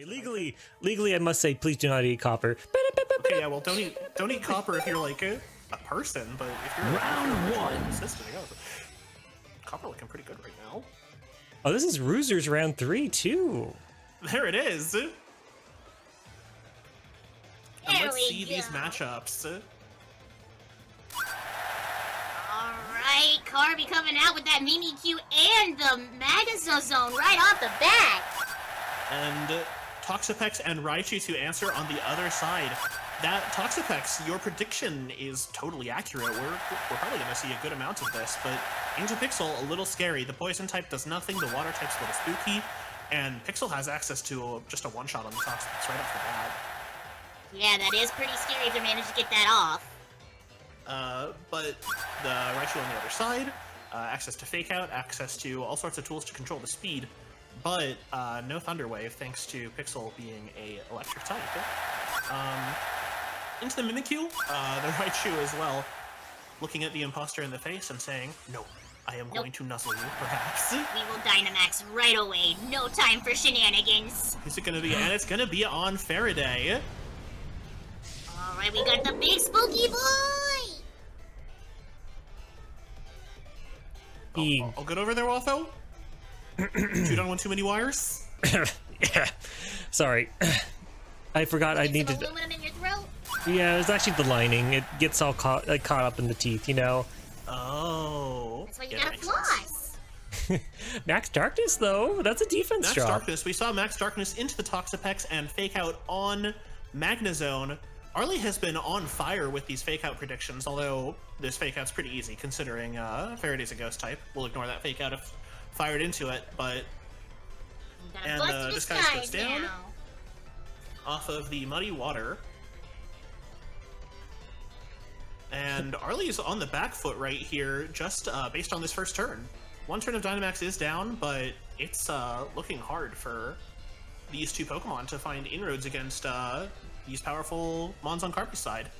legally, I must say, please do not eat copper. Okay, yeah, well, don't eat copper if you're like a person, but if you're Round one. System, copper looking pretty good right now. Oh, this is Roozer's round 3 too. There it is. And let's see go. these matchups. Alright, Carby coming out with that Mimikyu and the Magazone right off the bat. And Toxapex and Raichu to answer on the other side. That Toxapex, your prediction is totally accurate. We're probably going to see a good amount of this, but Angel Pixel, a little scary. The poison type does nothing, the water type's a little spooky, and Pixel has access to just a one-shot on the Toxapex right off the bat. Yeah, that is pretty scary if they manage to get that off. But the Raichu on the other side, access to Fake Out, access to all sorts of tools to control the speed, but no Thunder Wave thanks to Pixel being a electric type. Into the Mimikyu, the Raichu as well, looking at the imposter in the face and saying, "No, I am going to nuzzle you, perhaps." We will Dynamax right away. No time for shenanigans. Who's it gonna be? And it's gonna be on Faraday. Alright, we got the big spooky boy! I'll get over there, Watho. 2-on-1 too many wires? Yeah, sorry. I forgot I needed. Some aluminum in your throat? Yeah, it was actually the lining. It gets all caught up in the teeth, you know. Oh. That's why you gotta floss. Max Darkness, though, that's a defense Max drop. Darkness. We saw Max Darkness into the Toxapex and Fake Out on Magnezone. Arly has been on fire with these Fake Out predictions, although this Fake Out's pretty easy considering Faraday's a ghost type. We'll ignore that Fake Out if fired into it, but... And this guy goes down off of the muddy water. And Arly's on the back foot right here, just based on this first turn. One turn of Dynamax is down, but it's looking hard for these two Pokemon to find inroads against these powerful Mons on Carby's side.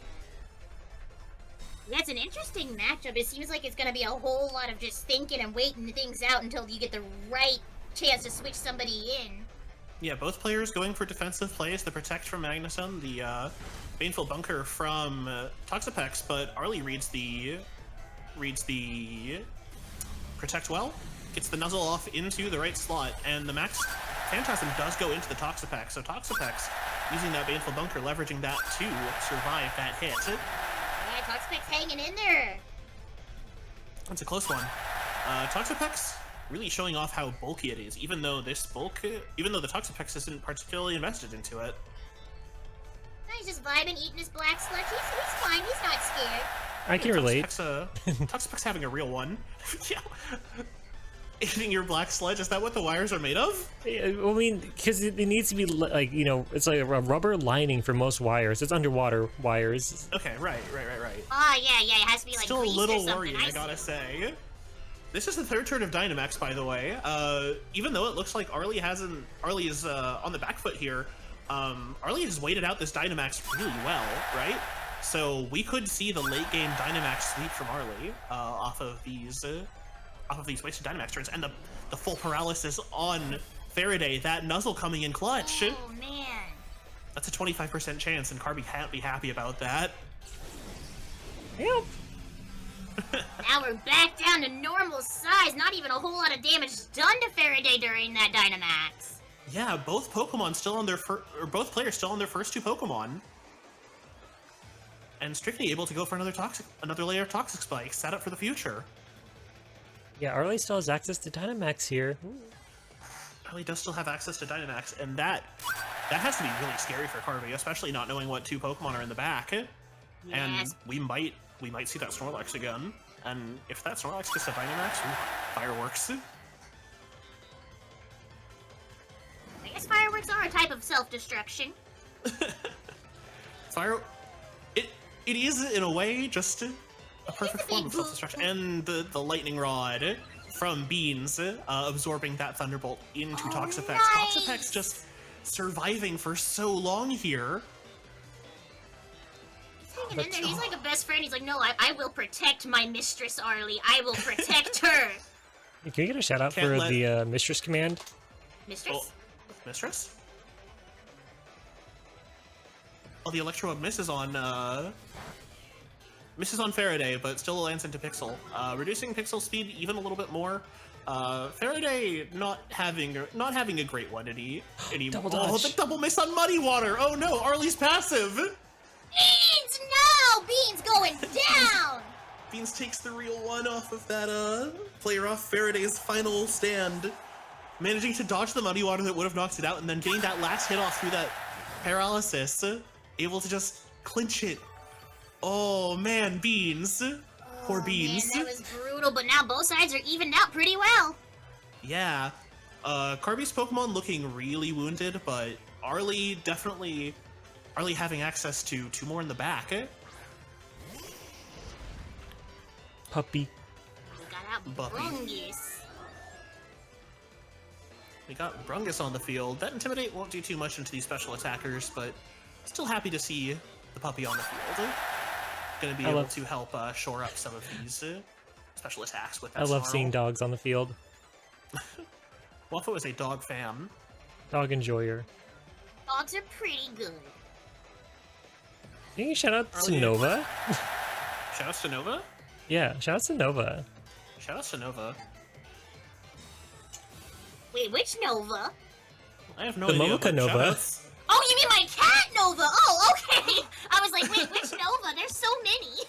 That's an interesting matchup. It seems like it's going to be a whole lot of just thinking and waiting things out until you get the right chance to switch somebody in. Yeah, both players going for defensive plays, the Protect from Magnezone, the Baneful Bunker from Toxapex, but Arly reads the Protect well, gets the Nuzzle off into the right slot, and the Max Phantasm does go into the Toxapex, so Toxapex using that Baneful Bunker, leveraging that to survive that hit. Yeah, Toxapex hanging in there. That's a close one. Toxapex really showing off how bulky it is, even though the Toxapex isn't particularly invested into it. He's just vibing, eating his black sludge. He's fine. He's not scared. I can relate. Toxapex having a real one. Yeah. Eating your black sludge, is that what the wires are made of? I mean, because it needs to be like, you know, it's like a rubber lining for most wires. It's underwater wires. Okay, right. Oh, yeah, it has to be like still a little worried, I I gotta say. This is the third turn of Dynamax, by the way. Even though it looks like Arly is on the back foot here, Arly has waited out this Dynamax really well, right? So we could see the late game Dynamax sweep from Arly off of these wasted Dynamax turns, and the full paralysis on Faraday, that Nuzzle coming in clutch. Oh, man. That's a 25% chance, and Carby can't be happy about that. Yep. Now we're back down to normal size. Not even a whole lot of damage done to Faraday during that Dynamax. Yeah, both Pokemon still on their both players still on their first two Pokemon, and strictly able to go for another layer of Toxic Spike, set up for the future. Yeah, Arly still has access to Dynamax here. Arly does still have access to Dynamax, and that has to be really scary for Carby, especially not knowing what two Pokemon are in the back. Yes. And we might see that Snorlax again. And if that Snorlax gets a Dynamax, fireworks. I guess fireworks are a type of self-destruction. It is, in a way, just a perfect form of self-destruction. And the Lightning Rod from Beans absorbing that Thunderbolt into Toxapex. Nice. Toxapex just surviving for so long here. He's hanging in there. He's like a best friend. He's like, no, I will protect my mistress, Arly. I will protect her. Can you get a shout out for the Mistress command? Mistress? Oh, Mistress? Oh, the Electro misses on Faraday, but still lands into Pixel, reducing Pixel speed even a little bit more. Faraday not having a great one anymore. Double Oh, dodge. the double miss on Muddy Water. Oh no, Arly's passive. Beans, no! Beans going down! Beans takes the real one off of that player off Faraday's final stand, managing to dodge the Muddy Water that would have knocked it out, and then getting that last hit off through that paralysis, able to just clinch it. Oh man, Beans. Poor Beans. Man, that was brutal, but now both sides are evened out pretty well. Yeah. Carby's Pokemon looking really wounded, but Arly having access to two more in the back. We Puppy. got out Buffy. Brungus. We got Brungus on the field. That Intimidate won't do too much into these special attackers, but still happy to see the puppy on the field. Gonna be able to help shore up some of these special attacks with that I love snarl. seeing dogs on the field. Waffle is a dog fan. Dog enjoyer. Dogs are pretty good. Can you shout out to Arly. Nova? Shoutouts to Nova? Yeah, shout out to Nova. Shoutouts to Nova. Wait, which Nova? I have no The idea. Momoka but Nova. shoutouts- Oh, you mean my cat Nova? Oh, okay. I was like, wait, which Nova? There's so many.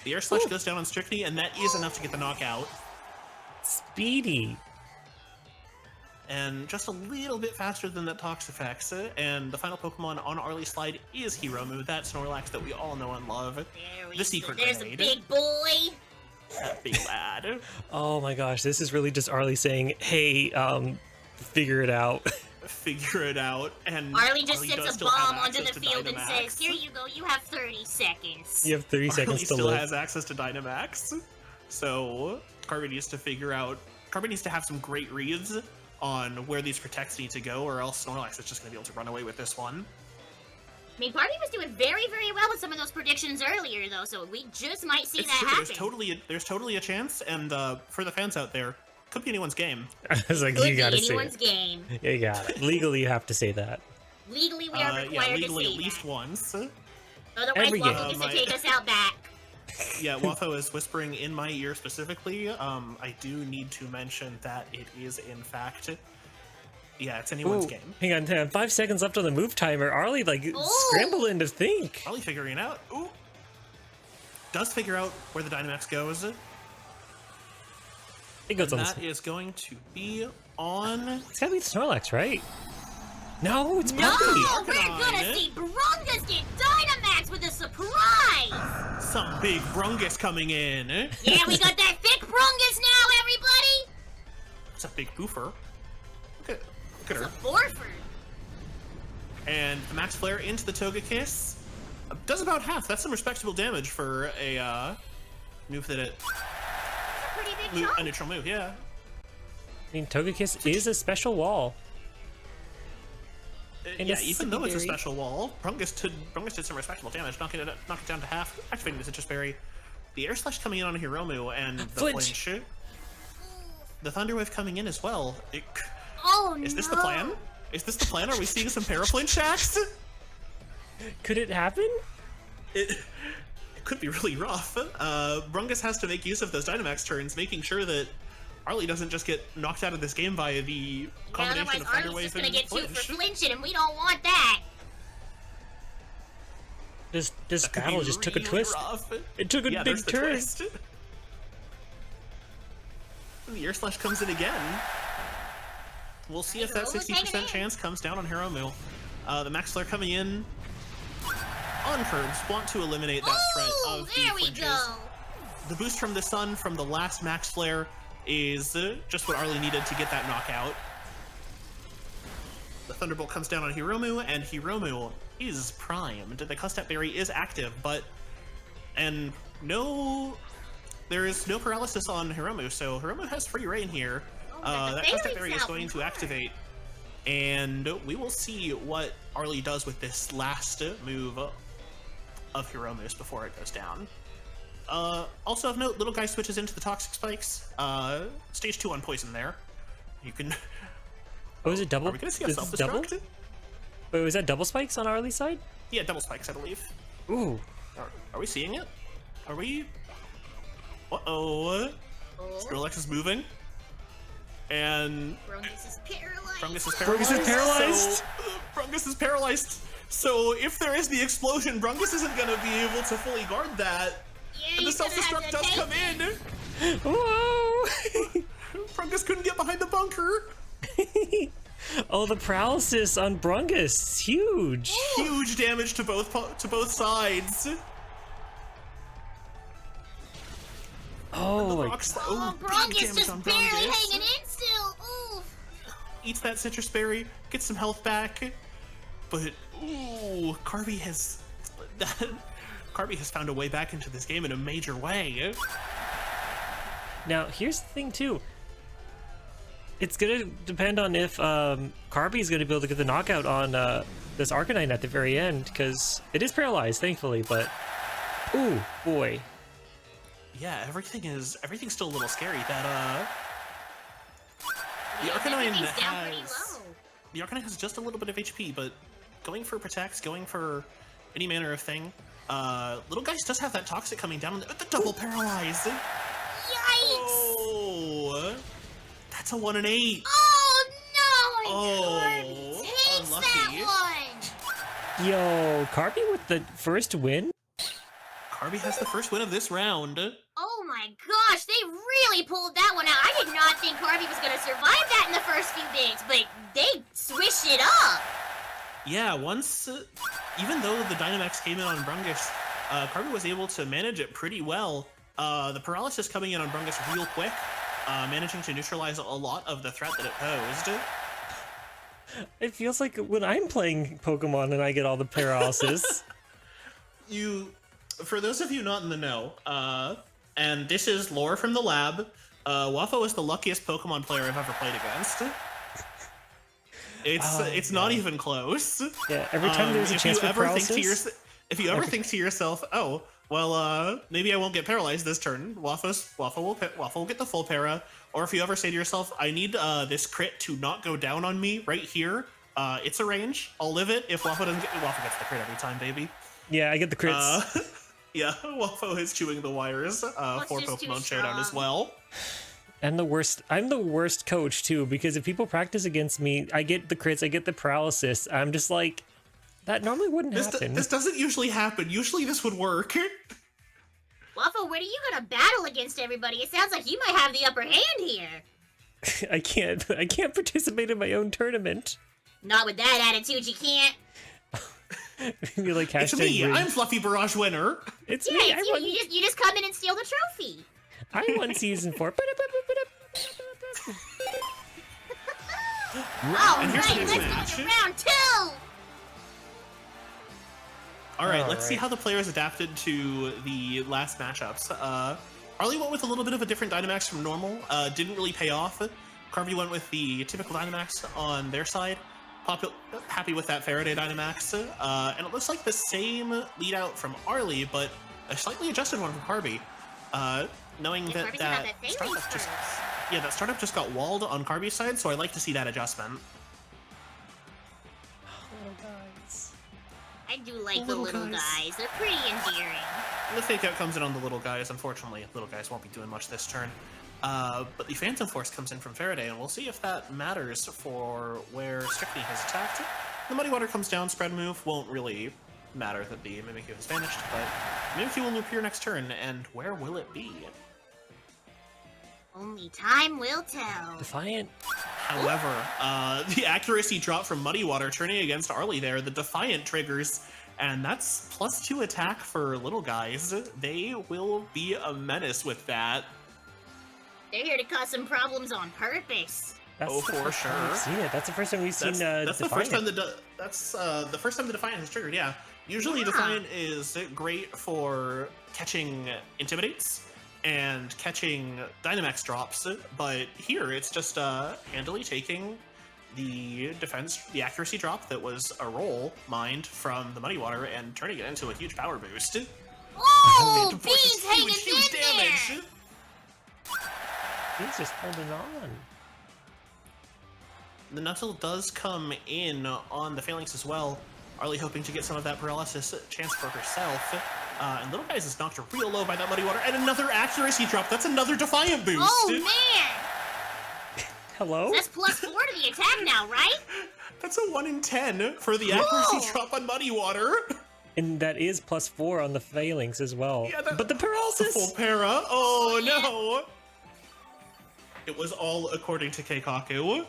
The Air Slash goes down on Strictly, and that is enough to get the knockout. Speedy. And just a little bit faster than that Toxifex. And the final Pokemon on Arly's slide is Hiromu, that Snorlax that we all know and love. The secret There's grenade. a big boy. That big lad. Oh my gosh, this is really just Arly saying, hey, figure it out. Figure it out. And Arly just does sets a still have bomb onto access the to field and Dynamax. says, here you go, you have 30 seconds. You have 30 seconds Arly to still live. has access to Dynamax. So Carby needs to figure out. Carby needs to have some great reads on where these protects need to go, or else Snorlax is just going to be able to run away with this one. I mean, Carby was doing very, very well with some of those predictions earlier, though, so we just might see It's that true. happen. There's totally a chance, and for the fans out there, could be anyone's game. I was like, Could you be gotta say anyone's it. game. Yeah, you got it. Legally, you have to say that. Legally, we are required Yeah, legally to at say least that. once. Otherwise, Every Waffle game. gets to take us out back. Yeah, Waffo is whispering in my ear specifically. I do need to mention that it is in fact. Yeah, it's anyone's Ooh, game. hang on, 5 seconds left on the move timer. Arly, like, Ooh. scrambling to think. Probably figuring it out. Ooh. Does figure out where the Dynamax goes. It goes on That the... is going to be on. It's gotta be the Snorlax, right? No, it's No, Puppy. we're gonna see Brungus get Dynamax with a surprise! Some big Brungus coming in. Yeah, we got that thick Brungus now, everybody! It's a big boofer. Look at It's a her. Forford. And the Max Flare into the Togekiss. Does about half. That's some respectable damage for a move that it. Pretty big A chunk. neutral move, yeah. I mean, Togekiss is a special wall. And Yeah, a even though it's a secondary- special wall, Brungus did some respectable damage, knocking it down to half, activating the Citrus Berry. The Air Slash coming in on Hiromu, and the Flinch. The Thunder Wave coming in as well. Oh, Is this no. the plan? Is this the plan? Are we seeing some Paraflinch acts? Could it happen? It could be really rough. Brungus has to make use of those Dynamax turns, making sure that Arly doesn't just get knocked out of this game by the Yeah, combination otherwise of Thunder Arly's Wave just gonna and get two Flinch. for flinching, and we don't want that. This That could battle be just took a really twist. rough. It took a Yeah, big there's the turn. twist. And the Air Slash comes in again. We'll see if that Hiromu's hanging 60% in. chance comes down on Hiromu. The Max Flare coming in on curbs, want to eliminate that threat Ooh, of the there we flinches. go. The boost from the sun from the last Max Flare is just what Arly needed to get that knockout. The Thunderbolt comes down on Hiromu, and Hiromu is primed. The Custap Berry is active, and there is no paralysis on Hiromu, so Hiromu has free reign here. but the That Berry's Custap Berry is out going to from activate, and we will see what Arly does with this last move of Hiromu's before it goes down. Also of note, little guy switches into the Toxic Spikes. Stage 2 on Poison there. You can Oh, is it double? Are we gonna see a Is this double? self-destruct? Wait, was that double spikes on Arly's side? Yeah, double spikes, I believe. Ooh. Are we seeing it? Are we? Uh-oh. Skrillex is moving. And Brungus is paralyzed. Brungus is Brungus is paralyzed. So, Brungus is paralyzed. So if there is the explosion, Brungus isn't gonna be able to fully guard that. Yeah, And the he's gonna have self-destruct to does take come it. in. Whoa! Brungus couldn't get behind the bunker. Oh, the paralysis on Brungus, huge. Huge damage to both sides. Oh, my Oh, big Brungus damage just on barely Brungus. hanging in still. Ooh. Eats that citrus berry, gets some health back. But ooh, Carby has found a way back into this game in a major way. Now, here's the thing, too. It's gonna depend on if Carby is gonna be able to get the knockout on this Arcanine at the very end, because it is paralyzed, thankfully, but... Ooh, boy. Yeah, everything's still a little scary. That the Yeah, Arcanine everything's down pretty has low. the Arcanine has just a little bit of HP, but going for protects, going for any manner of thing. Little Guys does have that toxic coming down. The double paralyzed. Yikes! Oh, that's a 1 in 8. Oh no! Oh, Carby takes unlucky. that one. Yo, Carby with the first win? Carby has the first win of this round. Oh my gosh, they really pulled that one out. I did not think Carby was gonna survive that in the first few bigs, but they switched it up. Yeah, once, even though the Dynamax came in on Brungus, Carby was able to manage it pretty well. The paralysis coming in on Brungus real quick, managing to neutralize a lot of the threat that it posed. It feels like when I'm playing Pokemon and I get all the paralysis. For those of you not in the know, and this is lore from the lab, Waffle is the luckiest Pokemon player I've ever played against. It's not even close. Yeah, every time there's a chance for paralysis. If you ever think to yourself, oh, well, maybe I won't get paralyzed this turn, Waffle will get the full para. Or if you ever say to yourself, I need this crit to not go down on me right here, it's a range. I'll live it if Waffle doesn't get... Waffle gets the crit every time, baby. Yeah, I get the crits. Yeah, Waffle is chewing the wires for Pokemon Showdown as well. I'm the worst coach too, because if people practice against me, I get the crits, I get the paralysis. I'm just like, that normally wouldn't happen. This doesn't usually happen. Usually this would work. Waffle, when are you gonna battle against everybody? It sounds like you might have the upper hand here. I can't participate in my own tournament. Not with that attitude, you can't. You're like, It's me. hashtag I'm Fluffy Barrage winner. It's Yeah, me. it's you just come in and steal the trophy. I won season 4. All And here's right, the let's match. go to round 2. All right, All let's see right. how the players adapted to the last matchups. Arly went with a little bit of a different Dynamax from normal. Didn't really pay off. Carby went with the typical Dynamax on their side. Happy with that Faraday Dynamax. And it looks like the same lead out from Arly, but a slightly adjusted one from Carby. Knowing Yeah, that Carby's got that that startup that startup just got walled on Carby's side, so I like to see that adjustment. I do like the Little little guys. guys. They're pretty endearing. The fake out comes in on the little guys. Unfortunately, little guys won't be doing much this turn. But the Phantom Force comes in from Faraday, and we'll see if that matters for where Strictly has attacked. The Muddy Water comes down, spread move won't really matter that the Mimikyu has vanished, but Mimikyu will appear next turn, and where will it be? Only time will tell. Defiant. However, the accuracy drop from Muddy Water turning against Arly there, the Defiant triggers, and that's +2 attack for little guys. They will be a menace with that. They're here to cause some problems on purpose. That's Oh, the for first time we've sure. seen it. That's the first time we've seen That's the first Defiant. time the first time the Defiant has triggered. Yeah, usually Yeah. Defiant is great for catching Intimidates and catching Dynamax drops, but here it's just handily taking the accuracy drop that was a roll mined from the Muddy Water and turning it into a huge power boost. Oh, Phantom Force is Bean's hanging huge in damage. there. He's just holding on. The Nuttle does come in on the Phalanx as well. Arly hoping to get some of that paralysis chance for herself. And Little Guys is knocked real low by that Muddy Water. And another accuracy drop. That's another Defiant boost. Oh, man! Hello? That's +4 to the attack now, right? That's a 1 in 10 for the accuracy drop on Muddy Water. And that is +4 on the Phalanx as well. Yeah, but the paralysis! The full para. Oh, no. It was all according to Keikaku.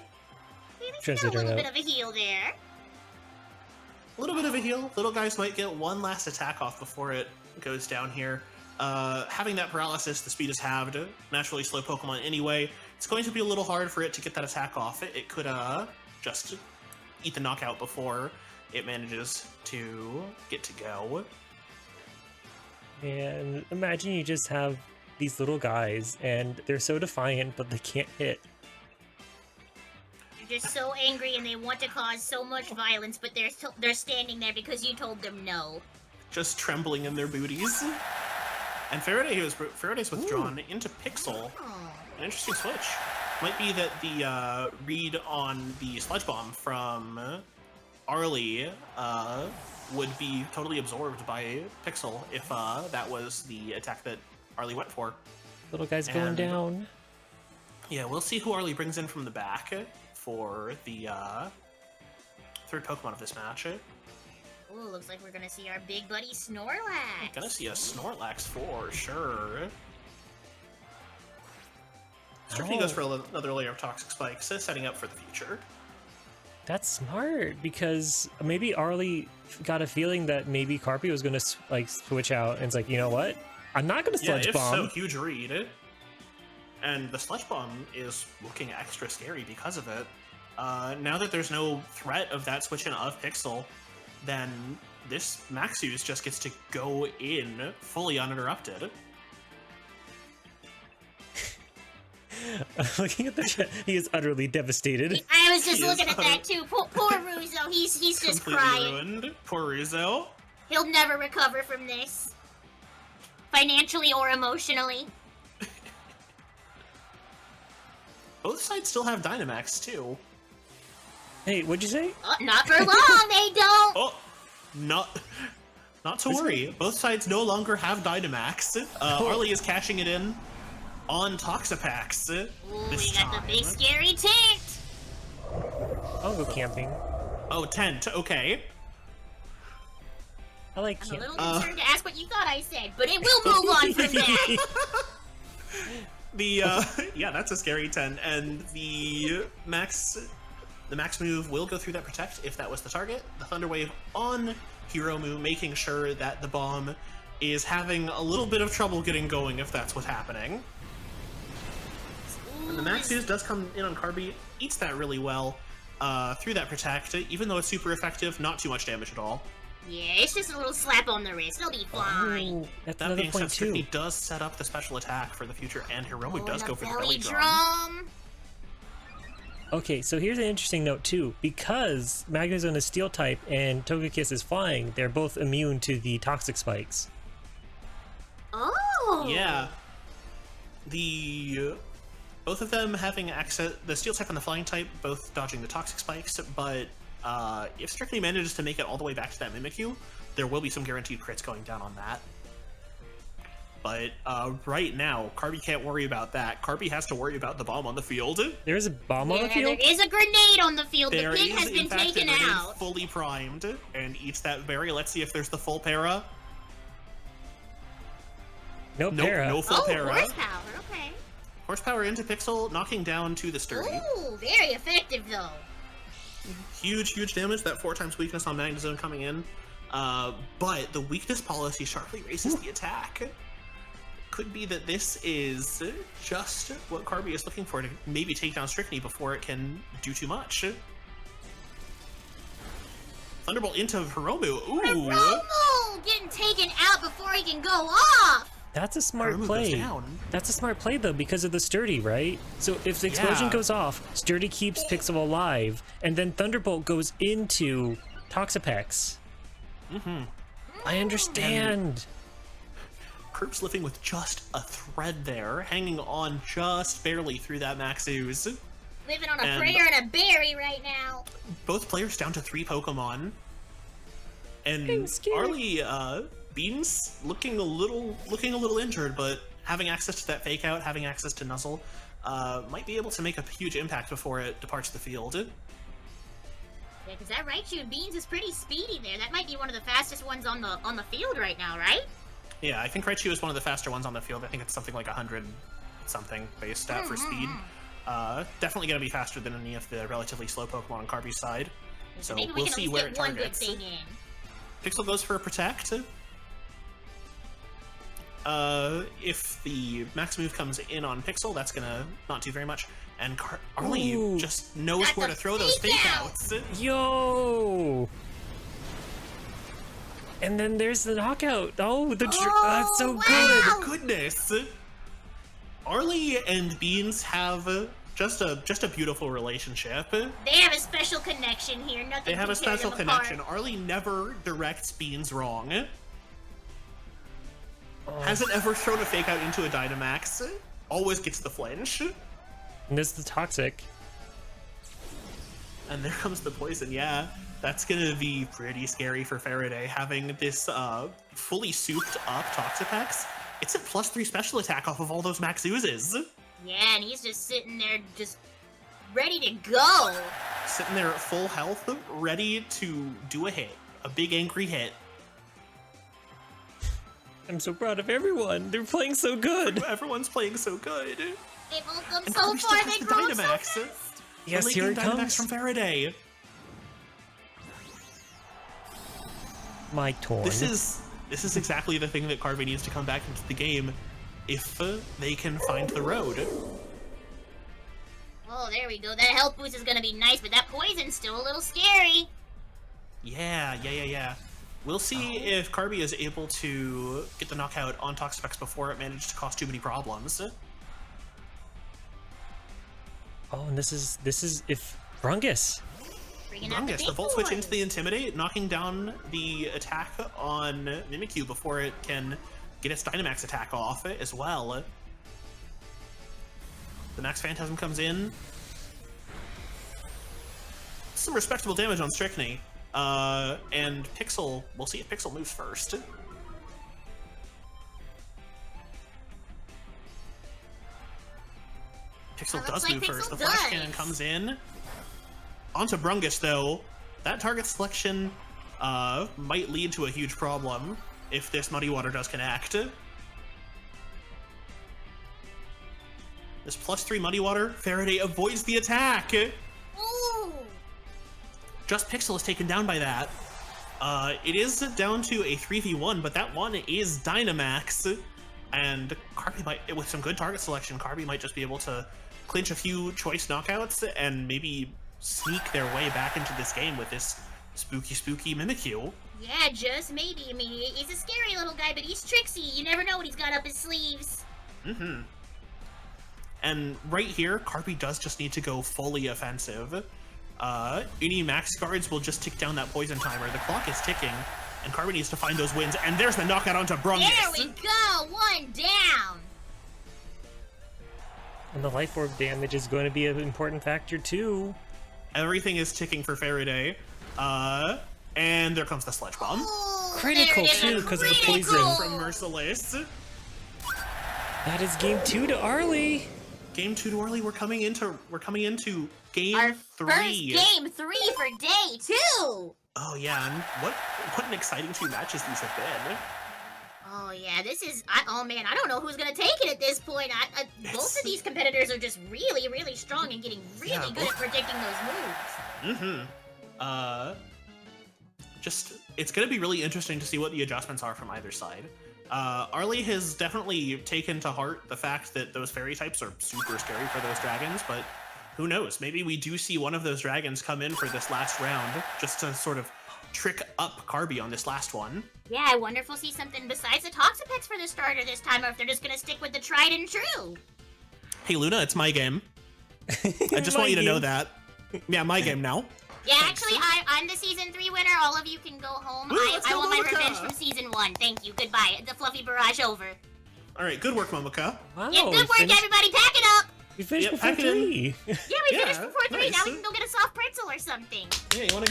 Maybe a little bit of a heal there. A little bit of a heal. Little Guys might get one last attack off before it goes down here. Having that paralysis, the speed is halved. Naturally slow Pokemon anyway. It's going to be a little hard for it to get that attack off. It could just eat the knockout before it manages to get to go. And imagine you just have these little guys, and they're so defiant, but they can't hit. They're just so angry, and they want to cause so much violence, but they're standing there because you told them no. Just trembling in their booties. And Faraday's withdrawn into Pixel. Oh. An interesting switch. Might be that the read on the Sludge Bomb from Arly would be totally absorbed by Pixel if that was the attack that Arly went for. Little guy's going down. Yeah, we'll see who Arly brings in from the back for the third Pokemon of this match. Ooh, looks like we're gonna see our big buddy Snorlax. Gonna see a Snorlax for sure. Strictly goes for another layer of Toxic Spikes, setting up for the future. That's smart, because maybe Arly got a feeling that maybe Carby was gonna like switch out, and it's like, you know what? I'm not gonna Sludge Bomb. So huge read. And the Sludge Bomb is looking extra scary because of it. Now that there's no threat of that switch in of Pixel, then this Maxuse just gets to go in fully uninterrupted. Looking at the chat, he is utterly devastated. I was just looking at that too. Poor Ruzo, he's just crying. Ruined. Poor Ruzo. He'll never recover from this. Financially or emotionally. Both sides still have Dynamax too. Hey, what'd you say? Not for long, they don't! Oh, not to worry. Both sides no longer have Dynamax. Arly is cashing it in on Toxapax. Ooh, we got the big scary tent! I'll go camping. Oh, tent, okay. I like I'm a camping. little concerned to ask what you thought I said, but it will move on from that. Yeah, that's a scary 10, and the max move will go through that Protect if that was the target. The Thunder Wave on Hiromu, making sure that the bomb is having a little bit of trouble getting going if that's what's happening. And the Max use does come in on Carby, eats that really well through that Protect, even though it's super effective, not too much damage at all. Yeah, it's just a little slap on the wrist. They'll be fine. Oh, that's That another being point said, too. Strictly does set up the special attack for the future, and Hiromu does go for the belly belly drum. Okay, so here's an interesting note too. Because Magnezone is Steel type and Togekiss is Flying, they're both immune to the Toxic Spikes. Oh! Yeah. Both of them having access, the Steel type and the Flying type, both dodging the Toxic Spikes, but if Strictly manages to make it all the way back to that Mimikyu, there will be some guaranteed crits going down on that. But right now, Carby can't worry about that. Carby has to worry about the bomb on the field. There is a bomb on the field? There is a grenade on the field. There the pig is, has been in fact, taken a grenade out. fully primed and eats that berry. Let's see if there's the full para. No para. No full para. Horsepower, okay. Horsepower into Pixel, knocking down to the Sturdy. Ooh, very effective though. Huge damage. That 4 times weakness on Magnezone coming in. But the weakness policy sharply raises the attack. Could be that this is just what Carby is looking for to maybe take down Strictly before it can do too much. Thunderbolt into Hiromu. Ooh! Hiromu getting taken out before he can go off. That's a smart Hiromu goes play. down. That's a smart play though, because of the Sturdy, right? So if the explosion Yeah. goes off, Sturdy keeps Pixel alive, and then Thunderbolt goes into Toxapex. Mm-hmm. I understand. Curb living with just a thread there, hanging on just barely through that Max Ooze. Living on a And- prayer and a berry right both players down to 3 Pokemon. And I'm scared. Arly, Beans looking a little injured, but having access to that fake out, having access to Nuzzle, might be able to make a huge impact before it departs the field. Yeah, because that Raichu Beans is pretty speedy there. That might be one of the fastest ones on the field right now, right? Yeah, I think Raichu is one of the faster ones on the field. I think it's something like 100 something base stat for speed. Definitely going to be faster than any of the relatively slow Pokemon on Carby's side. So maybe we'll see where it get one good targets. thing in. Pixel goes for a Protect. If the max move comes in on Pixel, that's gonna not do very much. And Arly Ooh. just knows That's where a to throw those fake fake out. outs. Yo! And then there's the knockout. Oh, that's so wow. good. Goodness! Arly and Beans have just a beautiful relationship. They have a special connection here. Nothing They have can a special tear them apart. connection. Arly never directs Beans wrong. Oh. Hasn't ever thrown a fake out into a Dynamax. Always gets the flinch. And this is the toxic. And there comes the poison, yeah. That's gonna be pretty scary for Faraday, having this fully souped up Toxapex. It's a +3 special attack off of all those max oozes. Yeah, and he's just sitting there, just ready to go. Sitting there at full health, ready to do a hit. A big angry hit. I'm so proud of everyone. They're playing so good. Everyone's playing so good. They've all come And so Carby still far, has they've the grown so Dynamax. fast. Yes, We're here it leaking Dynamax comes. from Faraday. My torn. This is exactly the thing that Carby needs to come back into the game if they can find the road. Oh, there we go. That health boost is gonna be nice, but that poison's still a little scary. Yeah. We'll see if Carby is able to get the knockout on Toxapex before it managed to cause too many problems. Oh, and this is if Brungus. Bringing out Brungus, the big Volt Switch boy. into the Intimidate, knocking down the attack on Mimikyu before it can get its Dynamax attack off as well. The Max Phantasm comes in. Some respectable damage on Strychnine. And Pixel, we'll see if Pixel moves first. Pixel That does looks move like first. Pixel The Flash does. Cannon comes in. Onto Brungus, though. That target selection might lead to a huge problem if this Muddy Water does connect. This +3 Muddy Water, Faraday avoids the attack. Ooh. Just Pixel is taken down by that. It is down to a 3v1, but that one is Dynamax. And Carby might, with some good target selection, Carby might just be able to clinch a few choice knockouts and maybe sneak their way back into this game with this spooky Mimikyu. Yeah, just maybe. I mean, he's a scary little guy, but he's tricksy. You never know what he's got up his sleeves. Mm-hmm. And right here, Carby does just need to go fully offensive. Any max guards will just tick down that poison timer. The clock is ticking, and Carby needs to find those wins. And there's the knockout onto Brungus. There we go, one down. And the life orb damage is going to be an important factor too. Everything is ticking for Faraday. And there comes the Sledge Bomb. Ooh, Critical, there it is, too, 'cause of the critical. poison. From Merciless. That is game 2 to Arly. Game 2 to Arly. We're coming into game Our 3. first game 3 for day 2. Oh yeah, and what an exciting 2 matches these have been. Oh yeah, this is. Oh man, I don't know who's gonna take it at this point. Both of these competitors are just really, really strong and getting really Yeah, good at predicting those moves. It's gonna be really interesting to see what the adjustments are from either side. Arly has definitely taken to heart the fact that those fairy types are super scary for those dragons, but who knows? Maybe we do see one of those dragons come in for this last round just to sort of trick up Carby on this last one. Yeah, I wonder if we'll see something besides the Toxapex for the starter this time, or if they're just gonna stick with the tried and true. Hey Luna, it's my game. I just want you to know that. Yeah, my game now. Yeah, Thanks. actually, I'm the season 3 winner. All of you can go home. Woo, let's I go, want my Monica. revenge from season 1. Thank you. Goodbye. The fluffy barrage over. All right, good work, Momoka. Wow, Yeah, we good work, finished- everybody. Pack it up. We finished Yep, before pack it in. 3. Yeah, we finished before 3. nice. Now we can go get a soft pretzel or something. Yeah, you wanna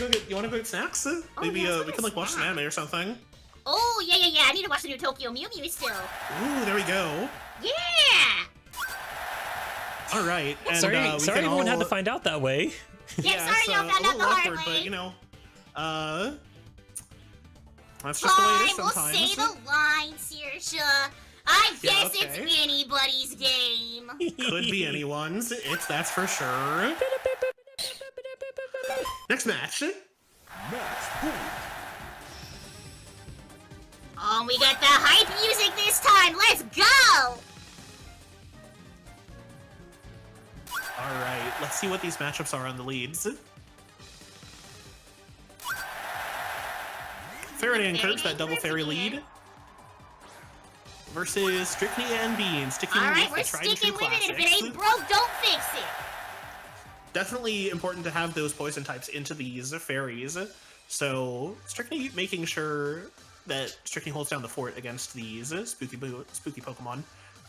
go get snacks? Maybe yeah, let's we go can like get watch some snacks. anime or something. Oh, yeah. I need to watch the new Tokyo Mew Mew still. Ooh, there we go. Yeah! All right, and Sorry, we sorry can everyone all... had to find out that way. Yeah, it's sorry y'all a found out little the hard awkward, way. but you know, that's just the way it is Fine, we'll sometimes. say the line, Saoirse. I Yeah, guess okay. it's anybody's game. Could be anyone's. That's for sure. Next match. Oh, we got the hype music this time. Let's go! All right, let's see what these matchups are on the leads. Faraday and Curbs, that double fairy lead. Versus Strychnia and Bean, sticking All right, with we're the tried and true sticking with it. If it classics. ain't broke, don't fix it. Definitely important to have those poison types into these fairies. So Strychnia making sure that Strychnia holds down the fort against these spooky Pokemon.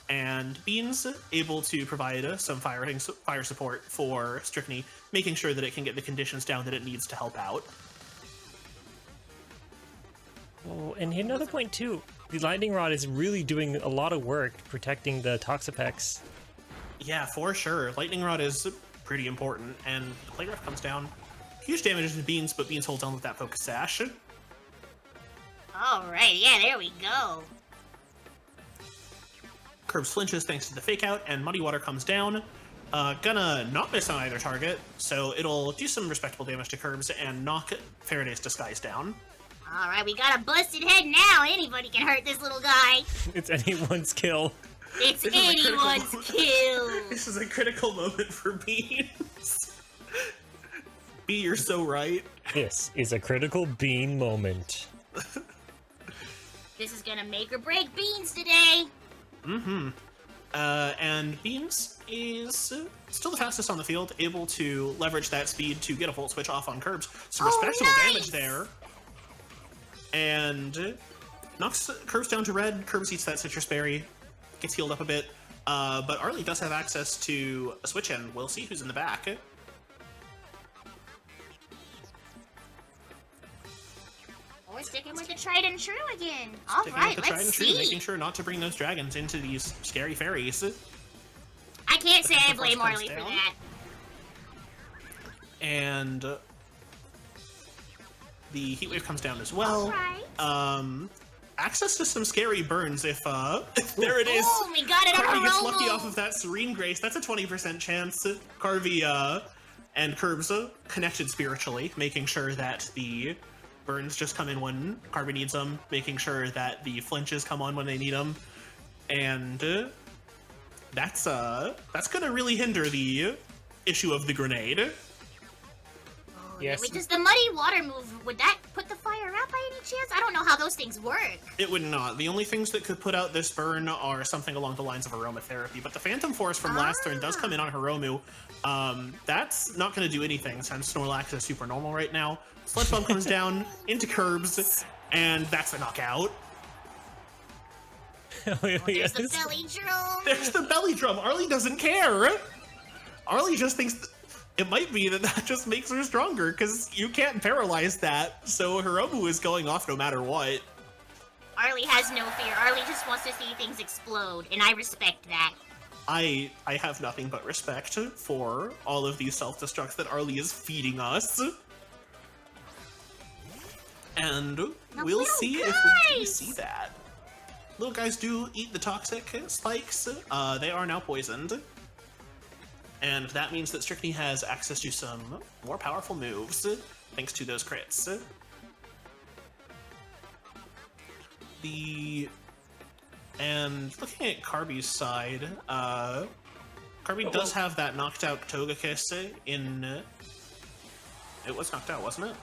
And Bean's able to provide some fire support for Strychnia, making sure that it can get the conditions down that it needs to help out. Oh, and here another point too. The lightning rod is really doing a lot of work protecting the Toxapex. Yeah, for sure. Lightning Rod is pretty important, and the Play Rough comes down. Huge damage to Beans, but Beans holds on with that Focus Sash. Alright, yeah, there we go. Curbs flinches thanks to the Fake Out, and Muddy Water comes down. Gonna not miss on either target, so it'll do some respectable damage to Curbs and knock Faraday's Disguise down. Alright, we got a busted head now. Anybody can hurt this little guy. It's anyone's kill. It's This is a critical anyone's moment. kill. This is a critical moment for Beans. B, you're so right. This is a critical Bean moment. This is gonna make or break Beans today. And Beans is still the fastest on the field, able to leverage that speed to get a Volt Switch off on Curbs. Some Oh, respectable nice! damage there. And knocks Curbs down to red. Curbs eats that Citrus Berry, gets healed up a bit. But Arly does have access to a switch in. We'll see who's in the back. We're sticking with the tried and true again. Sticking Alright, with the tried let's and true, see. making sure not to bring those dragons into these scary fairies. I can't say I The blame force Arly comes for down. that. And the heat wave comes down as well. Alright. Access to some scary burns if there it is. Oh, we got it on Carby gets Hiromu. lucky off of that Serene Grace. That's a 20% chance. Carby and Curbs connected spiritually, making sure that the burns just come in when Carby needs them, making sure that the flinches come on when they need them, and that's gonna really hinder the issue of the grenade. Oh, Yes. Wait, does the muddy water move, would that put the fire out by any chance? I don't know how those things work. It would not. The only things that could put out this burn are something along the lines of aromatherapy, but the Phantom Force from last turn does come in on Hiromu. That's not going to do anything since Snorlax is super normal right now. Sludge Bomb comes down into Curbs, and that's a knockout. Wait, There's the yes. belly drum. There's the belly drum. Arly doesn't care. Arly just thinks it might be that just makes her stronger, because you can't paralyze that, so Hiromu is going off no matter what. Arly has no fear. Arly just wants to see things explode, and I respect that. I have nothing but respect for all of these self-destructs that Arly is feeding us. And Now, we'll little see if we can guys! see that. Little guys do eat the toxic spikes. They are now poisoned. And that means that Strychnia has access to some more powerful moves, thanks to those crits. And looking at Carby's side, Carby does have that knocked out Togekiss in... It was knocked out, wasn't it?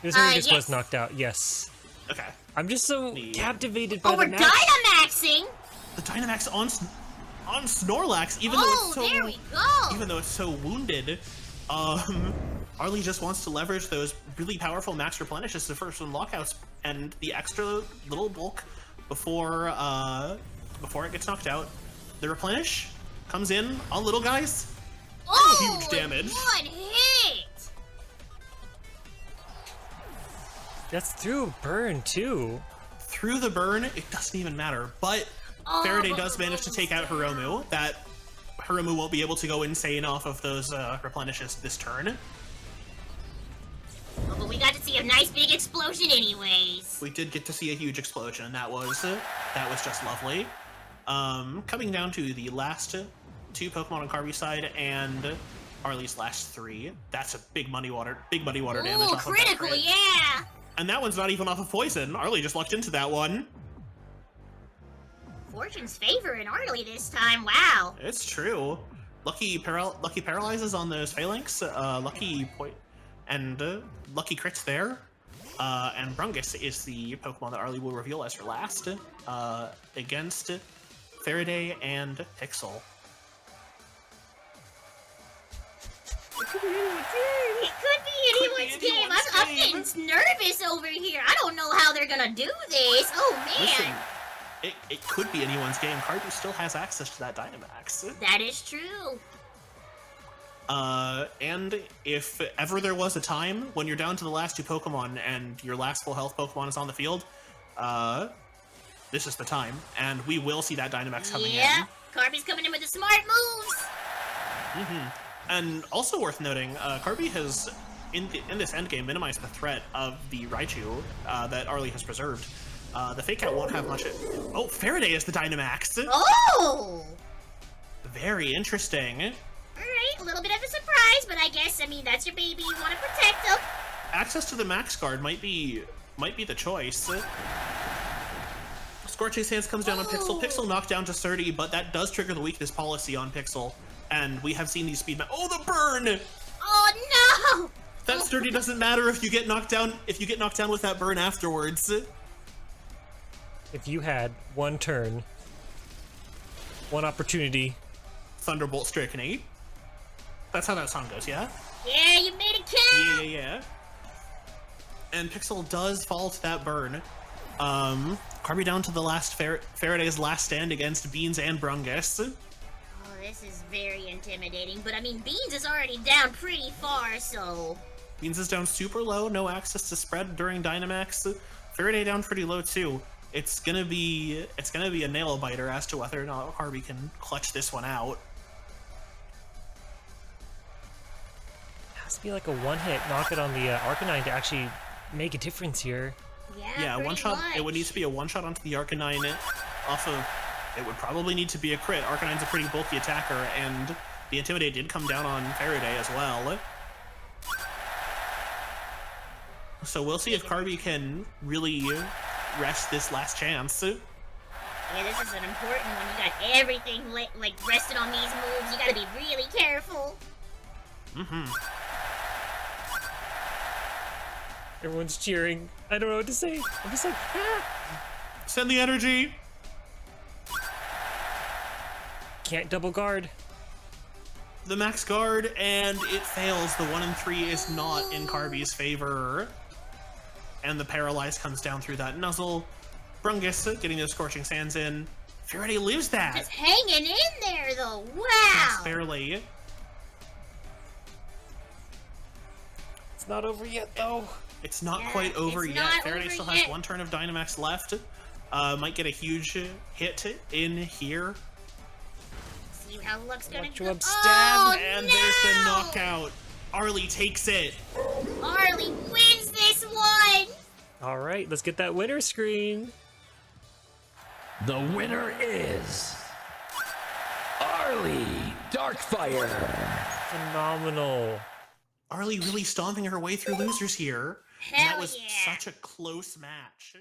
This one just yes. was knocked out, yes. Okay. I'm just so Neat. captivated by Oh, we're the match. Dynamaxing! The Dynamax on Snorlax, even though Oh, it's so there we go! even though it's so wounded, Arly just wants to leverage those really powerful max replenishes to first one lockouts and the extra little bulk before it gets knocked out. The replenish Comes in on little guys. Oh, Huge damage. One hit. That's through burn too. Through the burn, it doesn't even matter. But Faraday does manage to take out Hiromu. That Hiromu won't be able to go insane off of those replenishes this turn. Oh, but we got to see a nice big explosion anyways. We did get to see a huge explosion. That was just lovely. Coming down to the last two Pokemon on Carby's side and Arly's last three. That's a big muddy water damage. Ooh, Off critical, of that crit. yeah. And that one's not even off of poison. Arly just lucked into that one. Fortune's favor in Arly this time. Wow. It's true. Lucky paralyzes on those phalanx. Lucky crits there. And Brungus is the Pokemon that Arly will reveal as her last against Faraday and Pixel. It could be anyone's game. I'm getting nervous over here. I don't know how they're gonna do this. Oh man. Listen, it could be anyone's game. Carby still has access to that Dynamax. That is true. And if ever there was a time when you're down to the last two Pokemon and your last full health Pokemon is on the field, this is the time, and we will see that Dynamax coming in. Yeah, Carby's coming in with the smart moves. And also worth noting, Carby has, in this endgame, minimized the threat of the Raichu that Arly has preserved. The Fake Out won't have much. Oh, Faraday is the Dynamax. Oh! Very interesting. Alright, a little bit of a surprise, but I guess, that's your baby. You want to protect him. Access to the Max Guard might be the choice. Scorching Sands comes down on Pixel. Pixel knocked down to 30, but that does trigger the weakness policy on Pixel. And we have seen these speed Oh, the burn! Oh no! That sturdy doesn't matter if you get knocked down. If you get knocked down with that burn afterwards. If you had one turn, one opportunity. Thunderbolt Strikeny. That's how that song goes, yeah? Yeah, you made it count! Yeah. And Pixel does fall to that burn. Carby down to the last Faraday's last stand against Beans and Brungus. Oh, this is very intimidating, but Beans is already down pretty far, so... Beans is down super low, no access to spread during Dynamax. Faraday down pretty low too. It's gonna be a nail biter as to whether or not Carby can clutch this one out. It has to be like a one-hit knock it on the Arcanine to actually make a difference here. Yeah, one shot. much. It would need to be a one-shot onto the Arcanine off of. It would probably need to be a crit. Arcanine's a pretty bulky attacker, and the Intimidate did come down on Faraday as well. So we'll see if Carby can really rest this last chance. Yeah, this is an important one. You got everything rested on these moves. You gotta be really careful. Everyone's cheering. I don't know what to say. I'm just like, Send the energy. Can't double guard. The Max Guard, and it fails. The 1 and 3 is not in Carby's favor. And the Paralyze comes down through that nuzzle. Brungus getting those Scorching Sands in. Faraday lives that. Just hanging in there, though. Wow. Just barely. It's not over yet, though. It's not Yeah, quite over it's yet. not Faraday over still yet. has one turn of Dynamax left. Might get a huge hit in here. See how luck's gonna Electro go. Web stab, And no! there's the knockout. Arly takes it. Arly wins this one. All right, let's get that winner screen. The winner is Arly Darkfire. Phenomenal. Arly really stomping her way through losers here. And Hell that was yeah. such a close match.